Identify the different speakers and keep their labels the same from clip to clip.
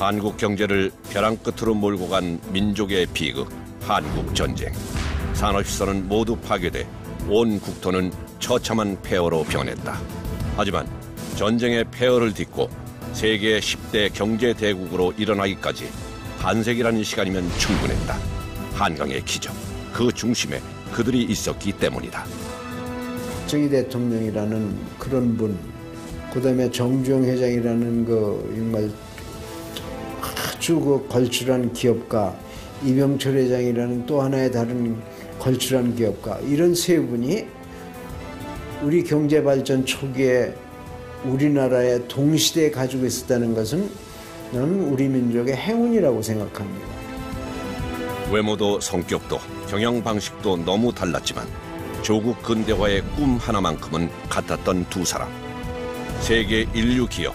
Speaker 1: 한국 경제를 벼랑 끝으로 몰고 간 민족의 비극, 한국 전쟁. 산업시설은 모두 파괴돼 온 국토는 처참한 폐허로 변했다. 하지만 전쟁의 폐허를 딛고 세계 10대 경제 대국으로 일어나기까지 반세기라는 시간이면 충분했다. 한강의 기적, 그 중심에 그들이 있었기 때문이다.
Speaker 2: 박정희 대통령이라는 그런 분, 그다음에 정주영 회장이라는 정말 아주 걸출한 기업가, 이병철 회장이라는 또 하나의 다른 걸출한 기업가, 이런 세 분이 우리 경제 발전 초기에 우리나라에 동시대에 가지고 있었다는 것은 저는 우리 민족의 행운이라고 생각합니다.
Speaker 1: 외모도 성격도 경영 방식도 너무 달랐지만 조국 근대화의 꿈 하나만큼은 같았던 두 사람. 세계 인류 기업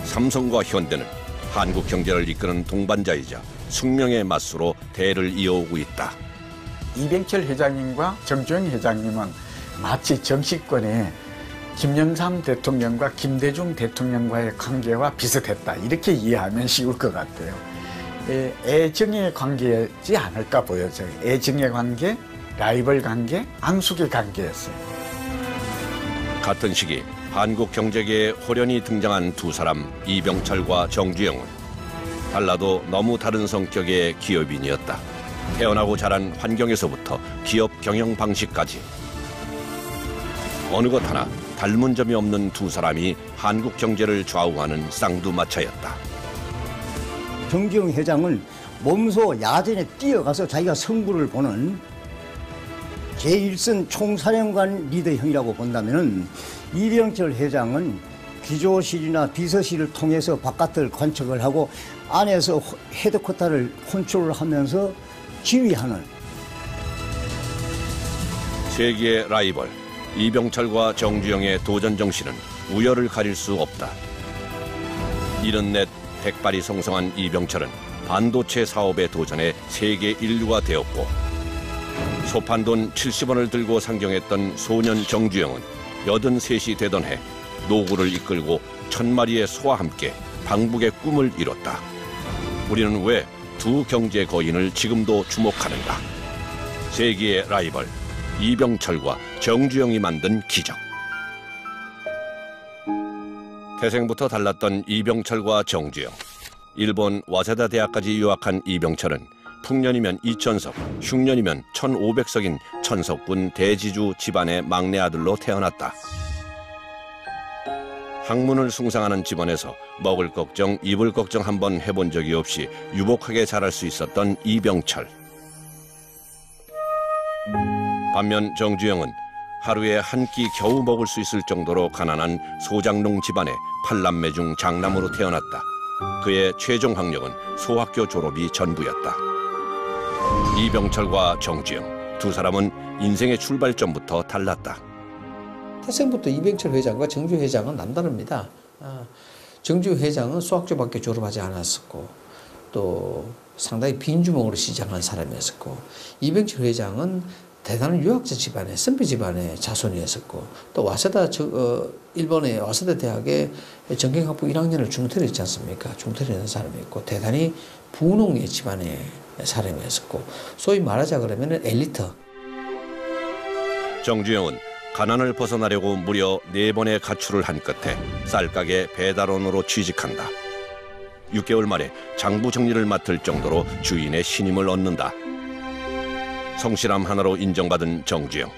Speaker 1: 삼성과 현대는 한국 경제를 이끄는 동반자이자 숙명의 맞수로 대를 이어오고 있다.
Speaker 3: 이병철 회장님과 정주영 회장님은 마치 정치권의 김영삼 대통령과 김대중 대통령과의 관계와 비슷했다, 이렇게 이해하면 쉬울 것 같아요. 애정의 관계지 않을까 보여져요. 애정의 관계, 라이벌 관계, 앙숙의 관계였어요.
Speaker 1: 같은 시기 한국 경제계에 호련히 등장한 두 사람, 이병철과 정주영은 달라도 너무 다른 성격의 기업인이었다. 태어나고 자란 환경에서부터 기업 경영 방식까지 어느 것 하나 닮은 점이 없는 두 사람이 한국 경제를 좌우하는 쌍두마차였다.
Speaker 4: 정주영 회장은 몸소 야전에 뛰어가서 자기가 승부를 보는 제1선 총사령관 리더형이라고 본다면, 이병철 회장은 기조실이나 비서실을 통해서 바깥을 관측을 하고 안에서 헤드쿼터를 컨트롤을 하면서 지휘하는.
Speaker 1: 세계의 라이벌 이병철과 정주영의 도전 정신은 우열을 가릴 수 없다. 74 백발이 성성한 이병철은 반도체 사업에 도전해 세계 인류가 되었고, 소판돈 70원을 들고 상경했던 소년 정주영은 83이 되던 해 노구를 이끌고 1000마리의 소와 함께 방북의 꿈을 이뤘다. 우리는 왜 두 경제 거인을 지금도 주목하는가? 세계의 라이벌 이병철과 정주영이 만든 기적. 태생부터 달랐던 이병철과 정주영. 일본 와세다 대학까지 유학한 이병철은 풍년이면 2000석, 흉년이면 1500석인 천석군 대지주 집안의 막내 아들로 태어났다. 학문을 숭상하는 집안에서 먹을 걱정, 입을 걱정 한번 해본 적이 없이 유복하게 자랄 수 있었던 이병철. 반면 정주영은 하루에 한 끼 겨우 먹을 수 있을 정도로 가난한 소장농 집안의 8남매 중 장남으로 태어났다. 그의 최종 학력은 소학교 졸업이 전부였다. 이병철과 정주영, 두 사람은 인생의 출발점부터 달랐다.
Speaker 5: 태생부터 이병철 회장과 정주 회장은 남다릅니다. 정주 회장은 소학교밖에 졸업하지 않았었고, 또 상당히 빈주먹으로 시작한 사람이었었고, 이병철 회장은 대단한 유학자 집안의 선비 집안의 자손이었었고, 또 와세다 일본의 와세다 대학의 전경학부 1학년을 중퇴를 했지 않습니까? 중퇴를 했는 사람이었고, 대단히 부농의 집안의 사람이었었고, 소위 말하자 그러면 엘리트.
Speaker 1: 정주영은 가난을 벗어나려고 무려 4번의 가출을 한 끝에 쌀가게 배달원으로 취직한다. 6개월 만에 장부 정리를 맡을 정도로 주인의 신임을 얻는다. 성실함 하나로 인정받은 정주영.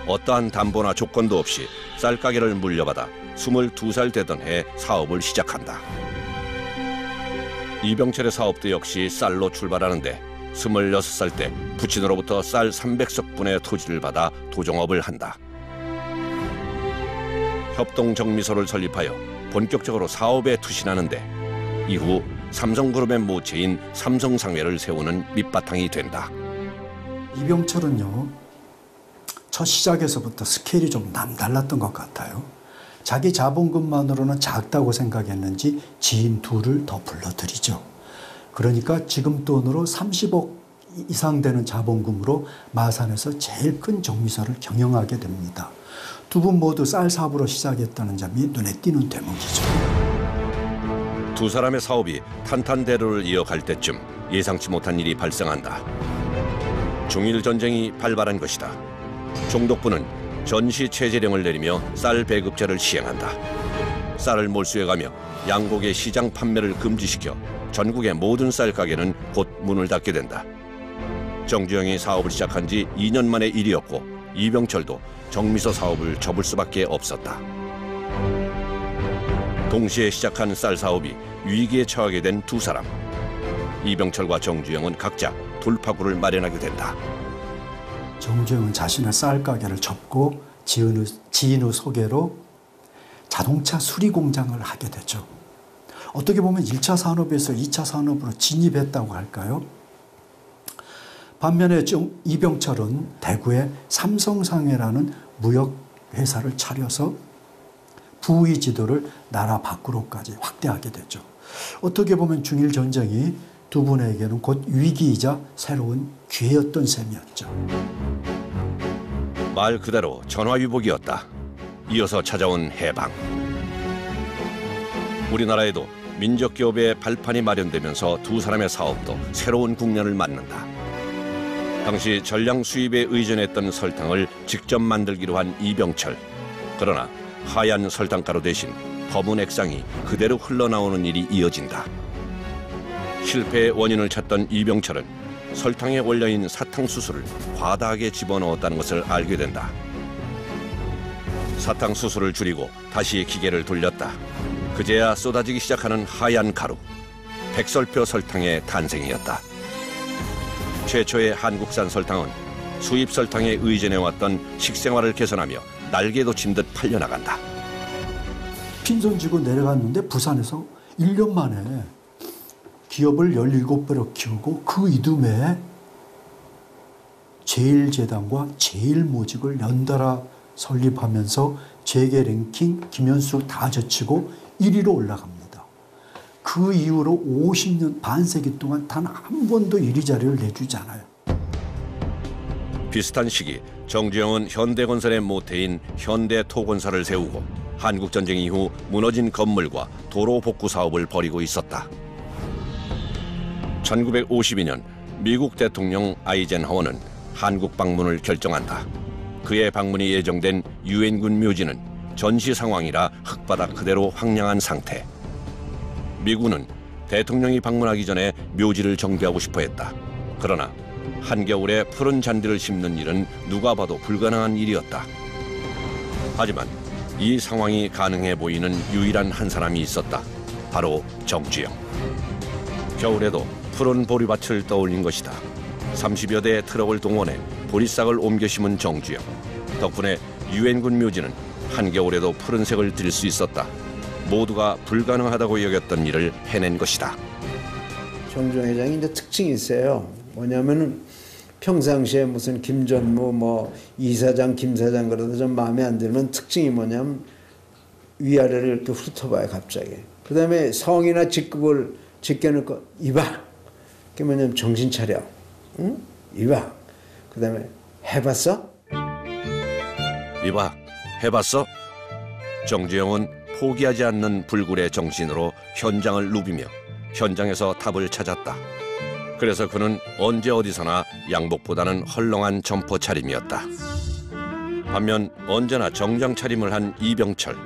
Speaker 1: 어떠한 담보나 조건도 없이 쌀가게를 물려받아 22살 되던 해 사업을 시작한다. 이병철의 사업도 역시 쌀로 출발하는데 26살 때 부친으로부터 쌀 300석분의 토지를 받아 도종업을 한다. 협동정미소를 설립하여 본격적으로 사업에 투신하는데 이후 삼성그룹의 모체인 삼성상회를 세우는 밑바탕이 된다.
Speaker 6: 이병철은요, 첫 시작에서부터 스케일이 좀 남달랐던 것 같아요. 자기 자본금만으로는 작다고 생각했는지 지인 둘을 더 불러들이죠. 그러니까 지금 돈으로 30억 이상 되는 자본금으로 마산에서 제일 큰 정미소를 경영하게 됩니다. 두 분 모두 쌀 사업으로 시작했다는 점이 눈에 띄는 대목이죠.
Speaker 1: 두 사람의 사업이 탄탄대로를 이어갈 때쯤 예상치 못한 일이 발생한다. 중일 전쟁이 발발한 것이다. 총독부는 전시 체제령을 내리며 쌀 배급제를 시행한다. 쌀을 몰수해가며 양곡의 시장 판매를 금지시켜 전국의 모든 쌀 가게는 곧 문을 닫게 된다. 정주영이 사업을 시작한 지 2년 만의 일이었고 이병철도 정미소 사업을 접을 수밖에 없었다. 동시에 시작한 쌀 사업이 위기에 처하게 된 두 사람. 이병철과 정주영은 각자 돌파구를 마련하게 된다.
Speaker 6: 정주영은 자신의 쌀 가게를 접고 지인의 소개로 자동차 수리 공장을 하게 되죠. 어떻게 보면 1차 산업에서 2차 산업으로 진입했다고 할까요? 반면에 이병철은 대구에 삼성상해라는 무역회사를 차려서 부의 지도를 나라 밖으로까지 확대하게 되죠. 어떻게 보면 중일 전쟁이 두 분에게는 곧 위기이자 새로운 기회였던 셈이었죠.
Speaker 1: 말 그대로 전화위복이었다. 이어서 찾아온 해방. 우리나라에도 민족기업의 발판이 마련되면서 두 사람의 사업도 새로운 국면을 맞는다. 당시 전량 수입에 의존했던 설탕을 직접 만들기로 한 이병철. 그러나 하얀 설탕가루 대신 검은 액상이 그대로 흘러나오는 일이 이어진다. 실패의 원인을 찾던 이병철은 설탕에 올려인 사탕수수를 과다하게 집어넣었다는 것을 알게 된다. 사탕수수를 줄이고 다시 기계를 돌렸다. 그제야 쏟아지기 시작하는 하얀 가루, 백설표 설탕의 탄생이었다. 최초의 한국산 설탕은 수입 설탕에 의존해왔던 식생활을 개선하며 날개 돋친 듯 팔려나간다.
Speaker 6: 핀손 쥐고 내려갔는데 부산에서 1년 만에 기업을 17배로 키우고 그 이듬해 제일재단과 제일모직을 연달아 설립하면서 재계 랭킹 김현수 다 제치고 1위로 올라갑니다. 그 이후로 50년 반세기 동안 단 한 번도 1위 자리를 내주지 않아요.
Speaker 1: 비슷한 시기 정주영은 현대건설의 모태인 현대토건설을 세우고 한국전쟁 이후 무너진 건물과 도로 복구 사업을 벌이고 있었다. 1952년 미국 대통령 아이젠하워는 한국 방문을 결정한다. 그의 방문이 예정된 유엔군 묘지는 전시 상황이라 흙바닥 그대로 황량한 상태. 미군은 대통령이 방문하기 전에 묘지를 정비하고 싶어 했다. 그러나 한겨울에 푸른 잔디를 심는 일은 누가 봐도 불가능한 일이었다. 하지만 이 상황이 가능해 보이는 유일한 한 사람이 있었다. 바로 정주영. 겨울에도 푸른 보리밭을 떠올린 것이다. 30여 대의 트럭을 동원해 보리싹을 옮겨 심은 정주영. 덕분에 유엔군 묘지는 한겨울에도 푸른색을 띨 수 있었다. 모두가 불가능하다고 여겼던 일을 해낸 것이다.
Speaker 2: 정주영 회장이 이제 특징이 있어요. 뭐냐면은 평상시에 무슨 김전무 이사장 김사장 그러다 좀 마음에 안 들면 특징이 뭐냐면 위아래를 이렇게 훑어봐요 갑자기. 그다음에 성이나 직급을 제껴놓고 이봐. 그게 뭐냐면 정신 차려. 응? 이봐. 그다음에 해봤어?
Speaker 1: 이봐. 해봤어? 정주영은 포기하지 않는 불굴의 정신으로 현장을 누비며 현장에서 답을 찾았다. 그래서 그는 언제 어디서나 양복보다는 헐렁한 점퍼 차림이었다. 반면 언제나 정장 차림을 한 이병철.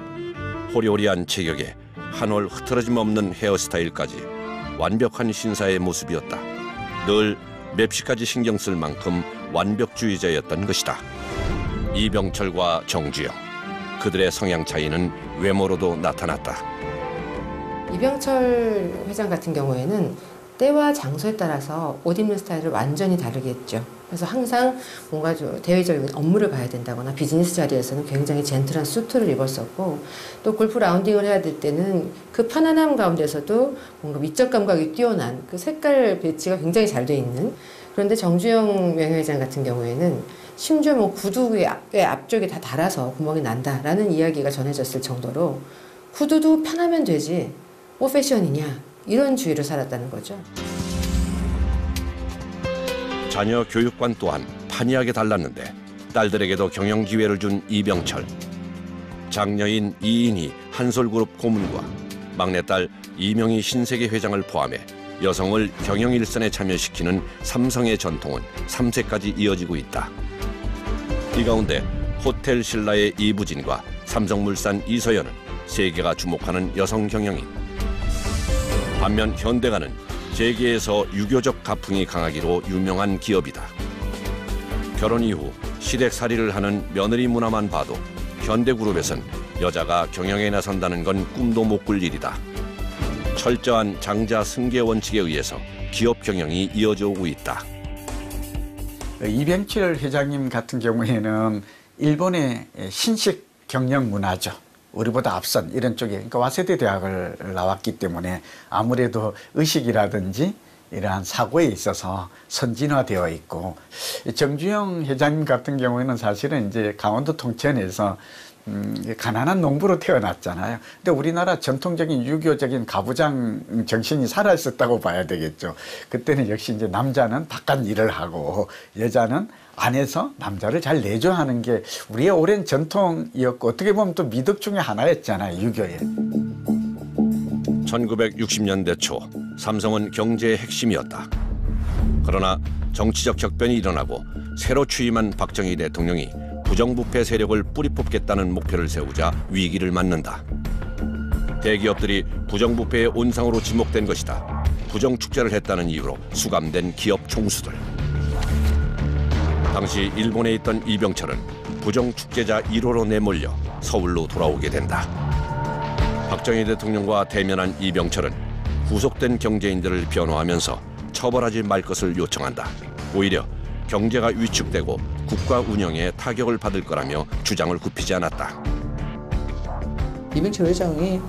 Speaker 1: 호리호리한 체격에 한 올 흐트러짐 없는 헤어스타일까지 완벽한 신사의 모습이었다. 늘 맵시까지 신경 쓸 만큼 완벽주의자였던 것이다. 이병철과 정주영. 그들의 성향 차이는 외모로도 나타났다.
Speaker 7: 이병철 회장 같은 경우에는 때와 장소에 따라서 옷 입는 스타일을 완전히 다르게 했죠. 그래서 항상 뭔가 좀 대외적인 업무를 봐야 된다거나 비즈니스 자리에서는 굉장히 젠틀한 수트를 입었었고, 또 골프 라운딩을 해야 될 때는 그 편안함 가운데서도 뭔가 미적 감각이 뛰어난 그 색깔 배치가 굉장히 잘 돼 있는. 그런데 정주영 명예회장 같은 경우에는 심지어 뭐 구두의 앞쪽에 다 달아서 구멍이 난다라는 이야기가 전해졌을 정도로 후드도 편하면 되지 뭐 패션이냐 이런 주의로 살았다는 거죠.
Speaker 1: 자녀 교육관 또한 판이하게 달랐는데 딸들에게도 경영 기회를 준 이병철. 장녀인 이인희 한솔그룹 고문과 막내딸 이명희 신세계 회장을 포함해 여성을 경영 일선에 참여시키는 삼성의 전통은 3세까지 이어지고 있다. 이 가운데 호텔 신라의 이부진과 삼성물산 이서연은 세계가 주목하는 여성 경영인. 반면 현대가는 재계에서 유교적 가풍이 강하기로 유명한 기업이다. 결혼 이후 시댁살이를 하는 며느리 문화만 봐도 현대그룹에선 여자가 경영에 나선다는 건 꿈도 못 꿀 일이다. 철저한 장자 승계 원칙에 의해서 기업 경영이 이어져 오고 있다.
Speaker 3: 이병철 회장님 같은 경우에는 일본의 신식 경영 문화죠. 우리보다 앞선 이런 쪽에, 그러니까 와세대 대학을 나왔기 때문에 아무래도 의식이라든지 이러한 사고에 있어서 선진화되어 있고, 정주영 회장님 같은 경우에는 사실은 이제 강원도 통천에서 가난한 농부로 태어났잖아요. 근데 우리나라 전통적인 유교적인 가부장 정신이 살아있었다고 봐야 되겠죠. 그때는 역시 이제 남자는 바깥 일을 하고 여자는 안에서 남자를 잘 내조하는 게 우리의 오랜 전통이었고, 어떻게 보면 또 미덕 중에 하나였잖아요, 유교에.
Speaker 1: 1960년대 초 삼성은 경제의 핵심이었다. 그러나 정치적 격변이 일어나고 새로 취임한 박정희 대통령이 부정부패 세력을 뿌리 뽑겠다는 목표를 세우자 위기를 맞는다. 대기업들이 부정부패의 온상으로 지목된 것이다. 부정축제를 했다는 이유로 수감된 기업 총수들. 당시 일본에 있던 이병철은 부정축제자 1호로 내몰려 서울로 돌아오게 된다. 박정희 대통령과 대면한 이병철은 구속된 경제인들을 변호하면서 처벌하지 말 것을 요청한다. 오히려 경제가 위축되고 국가 운영에 타격을 받을 거라며 주장을 굽히지 않았다.
Speaker 5: 이병철 회장이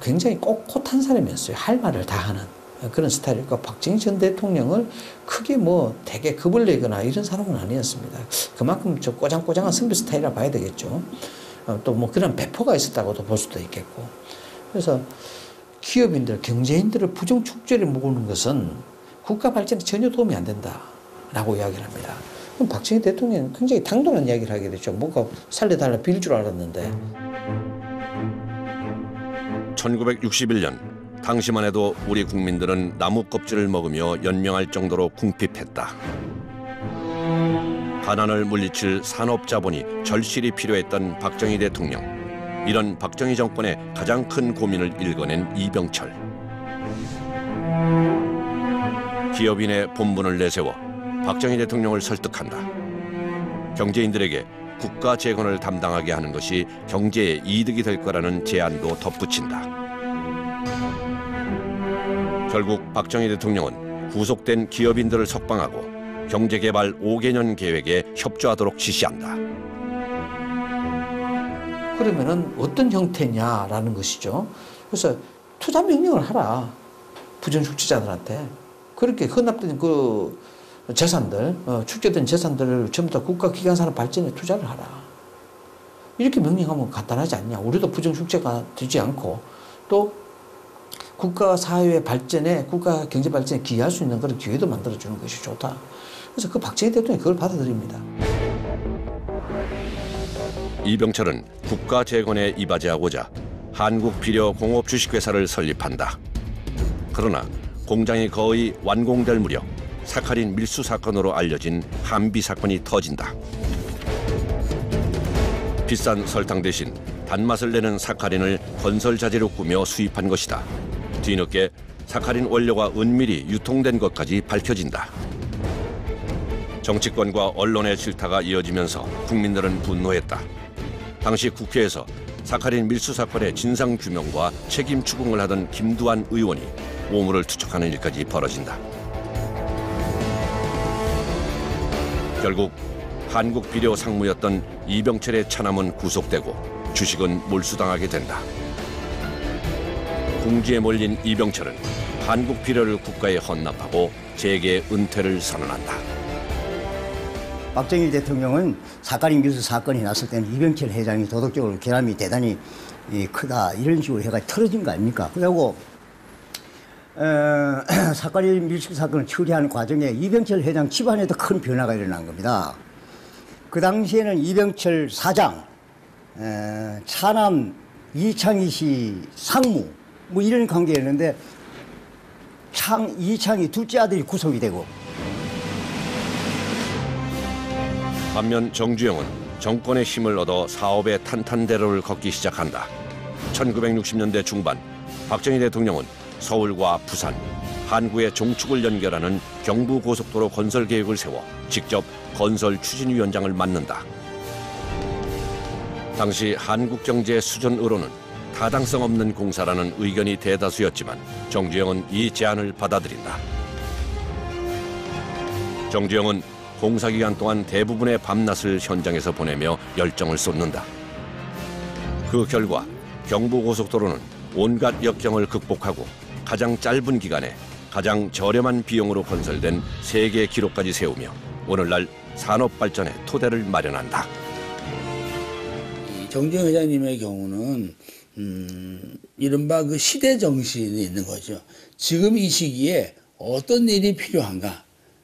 Speaker 5: 굉장히 꼿꼿한 사람이었어요. 할 말을 다 하는 그런 스타일이고, 박정희 전 대통령을 크게 뭐 되게 겁을 내거나 이런 사람은 아니었습니다. 그만큼 저 꼬장꼬장한 선배 스타일이라 봐야 되겠죠. 또 뭐 그런 배포가 있었다고도 볼 수도 있겠고. 그래서 기업인들, 경제인들을 부정축제를 모으는 것은 국가 발전에 전혀 도움이 안 된다라고 이야기를 합니다. 그럼 박정희 대통령은 굉장히 당돌한 이야기를 하게 됐죠. 뭔가 살려달라 빌 줄 알았는데.
Speaker 1: 1961년 당시만 해도 우리 국민들은 나무 껍질을 먹으며 연명할 정도로 궁핍했다. 가난을 물리칠 산업자본이 절실히 필요했던 박정희 대통령. 이런 박정희 정권의 가장 큰 고민을 읽어낸 이병철. 기업인의 본분을 내세워 박정희 대통령을 설득한다. 경제인들에게 국가 재건을 담당하게 하는 것이 경제에 이득이 될 거라는 제안도 덧붙인다. 결국 박정희 대통령은 구속된 기업인들을 석방하고 경제개발 5개년 계획에 협조하도록 지시한다.
Speaker 5: 그러면은 어떤 형태냐라는 것이죠. 그래서 투자 명령을 하라. 부정축제자들한테. 그렇게 헌납된 그 재산들, 축제된 재산들을 전부 다 국가 기관산업 발전에 투자를 하라. 이렇게 명령하면 간단하지 않냐. 우리도 부정축제가 되지 않고 또 국가 사회 발전에, 국가 경제 발전에 기여할 수 있는 그런 기회도 만들어주는 것이 좋다. 그래서 그 박정희 대통령이 그걸 받아들입니다.
Speaker 1: 이병철은 국가 재건에 이바지하고자 한국비료공업 주식회사를 설립한다. 그러나 공장이 거의 완공될 무렵 사카린 밀수 사건으로 알려진 한비 사건이 터진다. 비싼 설탕 대신 단맛을 내는 사카린을 건설 자재로 꾸며 수입한 것이다. 뒤늦게 사카린 원료가 은밀히 유통된 것까지 밝혀진다. 정치권과 언론의 질타가 이어지면서 국민들은 분노했다. 당시 국회에서 사카린 밀수 사건의 진상 규명과 책임 추궁을 하던 김두한 의원이 오물을 투척하는 일까지 벌어진다. 결국 한국 비료 상무였던 이병철의 차남은 구속되고 주식은 몰수당하게 된다. 궁지에 몰린 이병철은 한국 비료를 국가에 헌납하고 재계 은퇴를 선언한다.
Speaker 4: 박정희 대통령은 사카린 밀수 사건이 났을 때는 이병철 회장이 도덕적으로 결함이 대단히 크다 이런 식으로 해가 털어진 거 아닙니까? 그리고 사카린 밀수 사건을 처리하는 과정에 이병철 회장 집안에도 큰 변화가 일어난 겁니다. 그 당시에는 이병철 사장, 차남 이창희 씨 상무 뭐 이런 관계였는데 이창희 둘째 아들이 구속이 되고.
Speaker 1: 반면 정주영은 정권의 힘을 얻어 사업의 탄탄대로를 걷기 시작한다. 1960년대 중반 박정희 대통령은 서울과 부산, 한구의 종축을 연결하는 경부고속도로 건설 계획을 세워 직접 건설 추진위원장을 맡는다. 당시 한국 경제의 수준으로는 타당성 없는 공사라는 의견이 대다수였지만 정주영은 이 제안을 받아들인다. 정주영은 공사 기간 동안 대부분의 밤낮을 현장에서 보내며 열정을 쏟는다. 그 결과 경부고속도로는 온갖 역경을 극복하고 가장 짧은 기간에 가장 저렴한 비용으로 건설된 세계 기록까지 세우며 오늘날 산업 발전의 토대를 마련한다.
Speaker 8: 정주영 회장님의 경우는 이른바 그 시대 정신이 있는 거죠. 지금 이 시기에 어떤 일이 필요한가?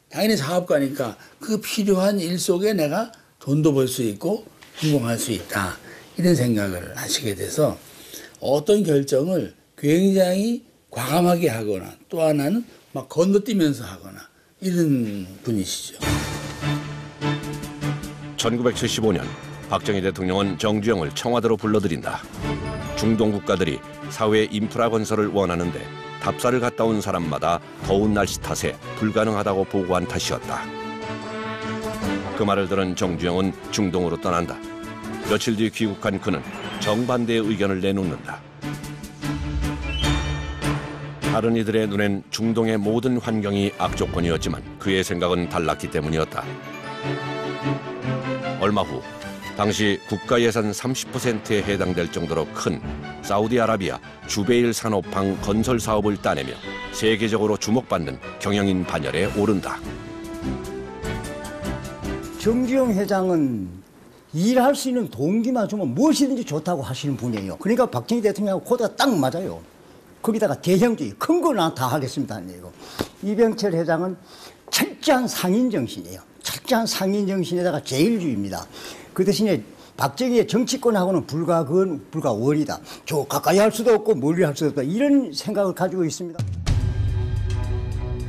Speaker 8: 당연히 사업가니까 그 필요한 일 속에 내가 돈도 벌 수 있고 성공할 수 있다. 이런 생각을 하시게 돼서 어떤 결정을 굉장히 과감하게 하거나 또 하나는 막 건너뛰면서 하거나 이런 분이시죠.
Speaker 1: 1975년 박정희 대통령은 정주영을 청와대로 불러들인다. 중동 국가들이 사회 인프라 건설을 원하는데 답사를 갔다 온 사람마다 더운 날씨 탓에 불가능하다고 보고한 탓이었다. 그 말을 들은 정주영은 중동으로 떠난다. 며칠 뒤 귀국한 그는 정반대의 의견을 내놓는다. 다른 이들의 눈엔 중동의 모든 환경이 악조건이었지만 그의 생각은 달랐기 때문이었다. 얼마 후 당시 국가 예산 30%에 해당될 정도로 큰 사우디아라비아 주베일 산업항 건설 사업을 따내며 세계적으로 주목받는 경영인 반열에 오른다.
Speaker 4: 정주영 회장은 일할 수 있는 동기만 주면 무엇이든지 좋다고 하시는 분이에요. 그러니까 박정희 대통령하고 코드가 딱 맞아요. 거기다가 대형주의, 큰 거 난 다 하겠습니다 하는 얘기고. 이병철 회장은 철저한 상인 정신이에요. 철저한 상인 정신에다가 제일주의입니다. 그 대신에 박정희의 정치권하고는 불가원이다. 저 가까이 할 수도 없고 멀리 할 수도 없다. 이런 생각을 가지고 있습니다.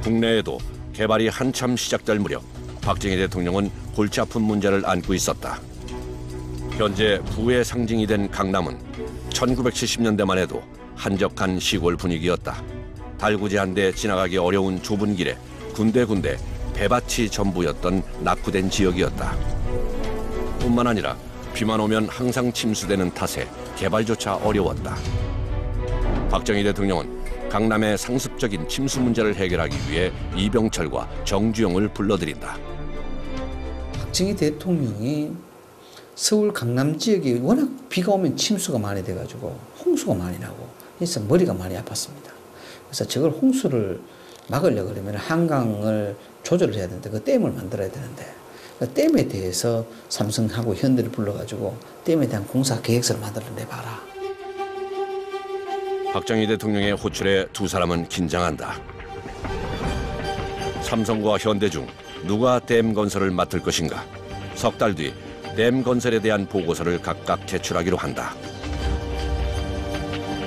Speaker 1: 국내에도 개발이 한참 시작될 무렵 박정희 대통령은 골치 아픈 문제를 안고 있었다. 현재 부의 상징이 된 강남은 1970년대만 해도 한적한 시골 분위기였다. 달구지 한 대 지나가기 어려운 좁은 길에 군데군데 배밭이 전부였던 낙후된 지역이었다. 뿐만 아니라 비만 오면 항상 침수되는 탓에 개발조차 어려웠다. 박정희 대통령은 강남의 상습적인 침수 문제를 해결하기 위해 이병철과 정주영을 불러들인다.
Speaker 5: 박정희 대통령이 서울 강남 지역이 워낙 비가 오면 침수가 많이 돼가지고 홍수가 많이 나고 그래서 머리가 많이 아팠습니다. 그래서 저걸 홍수를 막으려고 그러면 한강을 조절을 해야 되는데 그 댐을 만들어야 되는데 그 댐에 대해서 삼성하고 현대를 불러가지고 댐에 대한 공사 계획서를 만들어 내봐라.
Speaker 1: 박정희 대통령의 호출에 두 사람은 긴장한다. 삼성과 현대 중 누가 댐 건설을 맡을 것인가? 석 달 뒤 댐 건설에 대한 보고서를 각각 제출하기로 한다.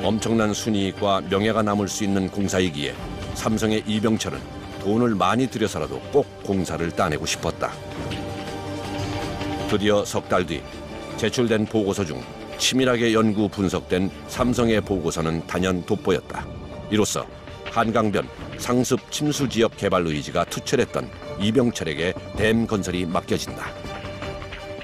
Speaker 1: 엄청난 순이익과 명예가 남을 수 있는 공사이기에 삼성의 이병철은 돈을 많이 들여서라도 꼭 공사를 따내고 싶었다. 드디어 석 달 뒤 제출된 보고서 중 치밀하게 연구 분석된 삼성의 보고서는 단연 돋보였다. 이로써 한강변 상습 침수 지역 개발 의지가 투철했던 이병철에게 댐 건설이 맡겨진다.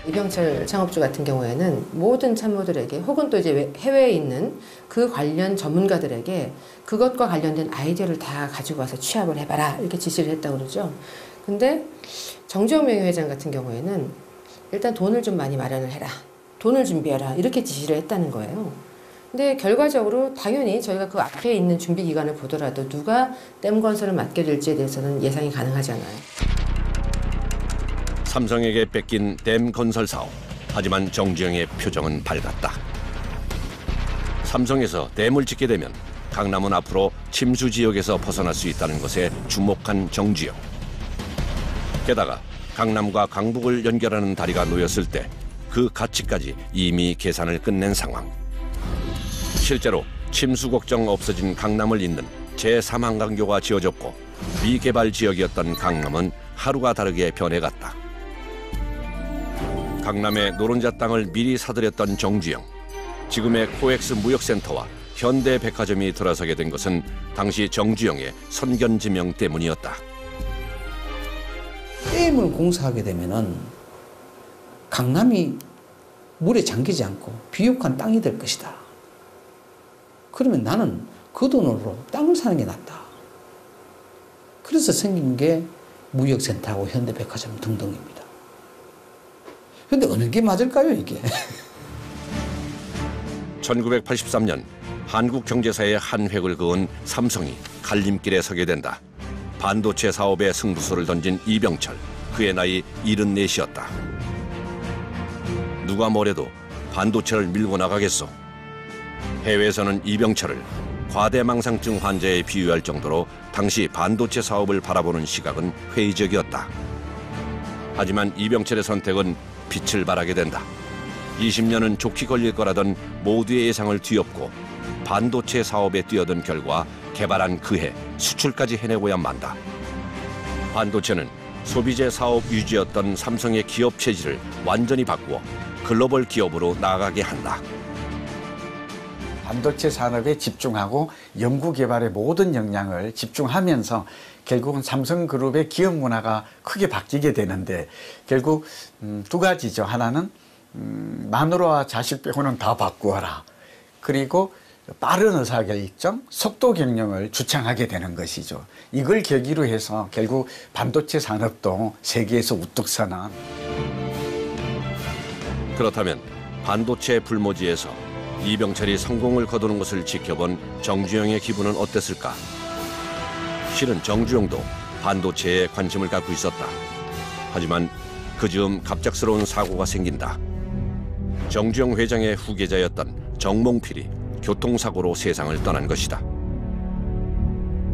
Speaker 7: 이병철 창업주 같은 경우에는 모든 참모들에게 혹은 또 이제 해외에 있는 그 관련 전문가들에게 그것과 관련된 아이디어를 다 가지고 와서 취합을 해봐라 이렇게 지시를 했다고 그러죠. 근데 정주영 명예회장 같은 경우에는 일단 돈을 좀 많이 마련을 해라. 돈을 준비해라. 이렇게 지시를 했다는 거예요. 근데 결과적으로 당연히 저희가 그 앞에 있는 준비 기간을 보더라도 누가 댐 건설을 맡게 될지에 대해서는 예상이 가능하지 않아요.
Speaker 1: 삼성에게 뺏긴 댐 건설 사업. 하지만 정주영의 표정은 밝았다. 삼성에서 댐을 짓게 되면 강남은 앞으로 침수 지역에서 벗어날 수 있다는 것에 주목한 정주영. 게다가 강남과 강북을 연결하는 다리가 놓였을 때 그 가치까지 이미 계산을 끝낸 상황. 실제로 침수 걱정 없어진 강남을 잇는 제3한강교가 지어졌고 미개발 지역이었던 강남은 하루가 다르게 변해갔다. 강남의 노른자 땅을 미리 사들였던 정주영. 지금의 코엑스 무역센터와 현대백화점이 들어서게 된 것은 당시 정주영의 선견지명 때문이었다.
Speaker 5: 댐을 공사하게 되면은 강남이 물에 잠기지 않고 비옥한 땅이 될 것이다. 그러면 나는 그 돈으로 땅을 사는 게 낫다. 그래서 생긴 게 무역센터하고 현대백화점 등등입니다. 근데 어느 게 맞을까요, 이게?
Speaker 1: 1983년 한국 경제사에 한 획을 그은 삼성이 갈림길에 서게 된다. 반도체 사업에 승부수를 던진 이병철, 그의 나이 74이었다. 누가 뭐래도 반도체를 밀고 나가겠소. 해외에서는 이병철을 과대망상증 환자에 비유할 정도로 당시 반도체 사업을 바라보는 시각은 회의적이었다. 하지만 이병철의 선택은 빛을 발하게 된다. 20년은 좋게 걸릴 거라던 모두의 예상을 뒤엎고 반도체 사업에 뛰어든 결과 개발한 그해 수출까지 해내고야 만다. 반도체는 소비재 사업 유지였던 삼성의 기업 체질을 완전히 바꾸어 글로벌 기업으로 나아가게 한다.
Speaker 3: 반도체 산업에 집중하고 연구개발의 모든 역량을 집중하면서 결국은 삼성그룹의 기업 문화가 크게 바뀌게 되는데 결국 두 가지죠. 하나는 마누라와 자식 빼고는 다 바꾸어라. 그리고 빠른 의사결정, 속도 경영을 주창하게 되는 것이죠. 이걸 계기로 해서 결국 반도체 산업도 세계에서 우뚝 서는.
Speaker 1: 그렇다면 반도체 불모지에서 이병철이 성공을 거두는 것을 지켜본 정주영의 기분은 어땠을까? 실은 정주영도 반도체에 관심을 갖고 있었다. 하지만 그 즈음 갑작스러운 사고가 생긴다. 정주영 회장의 후계자였던 정몽필이 교통사고로 세상을 떠난 것이다.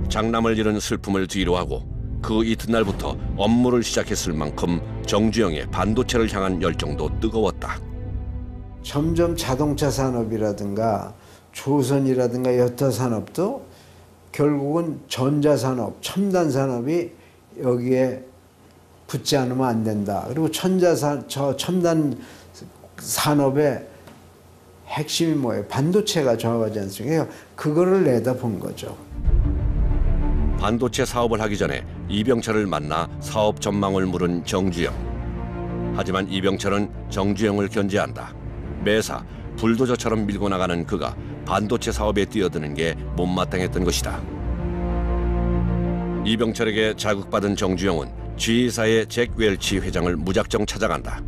Speaker 1: 장남을 잃은 슬픔을 뒤로하고 그 이튿날부터 업무를 시작했을 만큼 정주영의 반도체를 향한 열정도 뜨거웠다.
Speaker 2: 점점 자동차 산업이라든가 조선이라든가 여타 산업도 결국은 전자산업, 첨단 산업이 여기에 붙지 않으면 안 된다. 그리고 첨단 산업의 핵심이 뭐예요? 반도체가 정확하지 않습니까? 그거를 내다본 거죠.
Speaker 1: 반도체 사업을 하기 전에 이병철을 만나 사업 전망을 물은 정주영. 하지만 이병철은 정주영을 견제한다. 매사 불도저처럼 밀고 나가는 그가 반도체 사업에 뛰어드는 게 못마땅했던 것이다. 이병철에게 자극받은 정주영은 G사의 잭 웰치 회장을 무작정 찾아간다.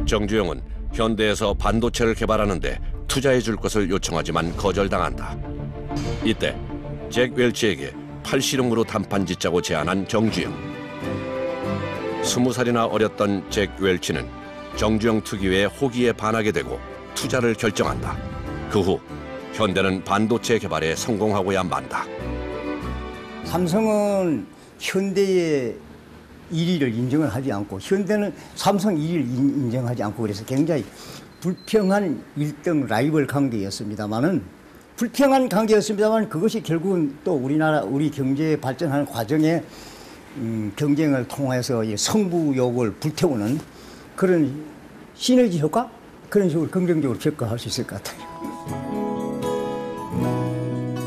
Speaker 1: 정주영은 현대에서 반도체를 개발하는데 투자해 줄 것을 요청하지만 거절당한다. 이때 잭 웰치에게 팔씨름으로 단판 짓자고 제안한 정주영. 20살이나 어렸던 잭 웰치는 정주영 특유의 호기에 반하게 되고 투자를 결정한다. 그 후 현대는 반도체 개발에 성공하고야 만다.
Speaker 4: 삼성은 현대의 1위를 인정을 하지 않고 현대는 삼성 1위를 인정하지 않고 그래서 굉장히 불평한 1등 라이벌 관계였습니다만은 그것이 결국은 또 우리 경제 발전하는 과정에 경쟁을 통해서 성부욕을 불태우는 그런 시너지 효과? 그런 식으로 긍정적으로 평가할 수 있을 것 같아요.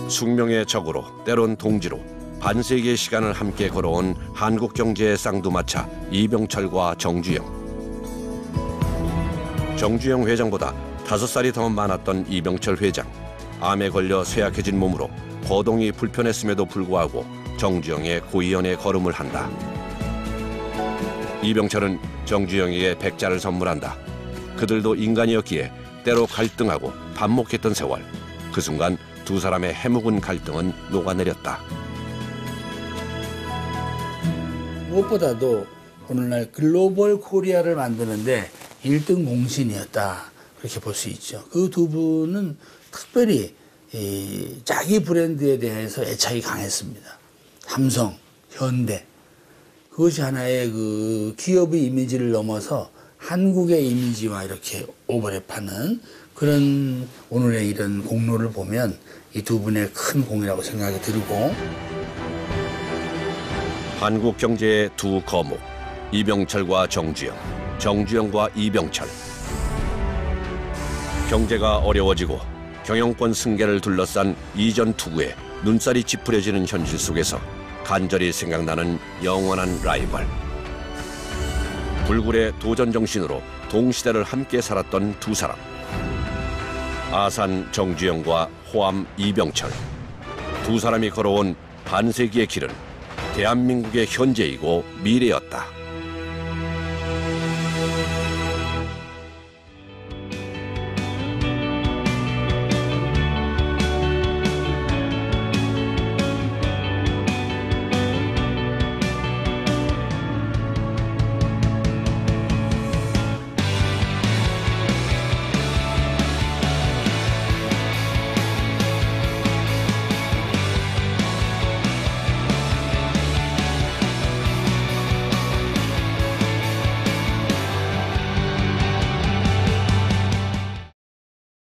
Speaker 1: 숙명의 적으로 때론 동지로 반세기의 시간을 함께 걸어온 한국 경제의 쌍두마차 이병철과 정주영. 정주영 회장보다 5살이 더 많았던 이병철 회장. 암에 걸려 쇠약해진 몸으로 거동이 불편했음에도 불구하고 정주영의 고이연의 걸음을 한다. 이병철은 정주영에게 백자를 선물한다. 그들도 인간이었기에 때로 갈등하고 반목했던 세월. 그 순간 두 사람의 해묵은 갈등은 녹아내렸다.
Speaker 8: 무엇보다도 오늘날 글로벌 코리아를 만드는데 1등 공신이었다. 그렇게 볼 수 있죠. 그 두 분은 특별히 자기 브랜드에 대해서 애착이 강했습니다. 삼성, 현대. 그것이 하나의 그 기업의 이미지를 넘어서 한국의 이미지와 이렇게 오버랩하는 그런 오늘의 이런 공로를 보면 이 두 분의 큰 공이라고 생각이 들고
Speaker 1: 한국 경제의 두 거목, 이병철과 정주영, 정주영과 이병철. 경제가 어려워지고 경영권 승계를 둘러싼 이전 투구에 눈살이 찌푸려지는 현실 속에서 간절히 생각나는 영원한 라이벌. 불굴의 도전 정신으로 동시대를 함께 살았던 두 사람. 아산 정주영과 호암 이병철. 두 사람이 걸어온 반세기의 길은 대한민국의 현재이고 미래였다.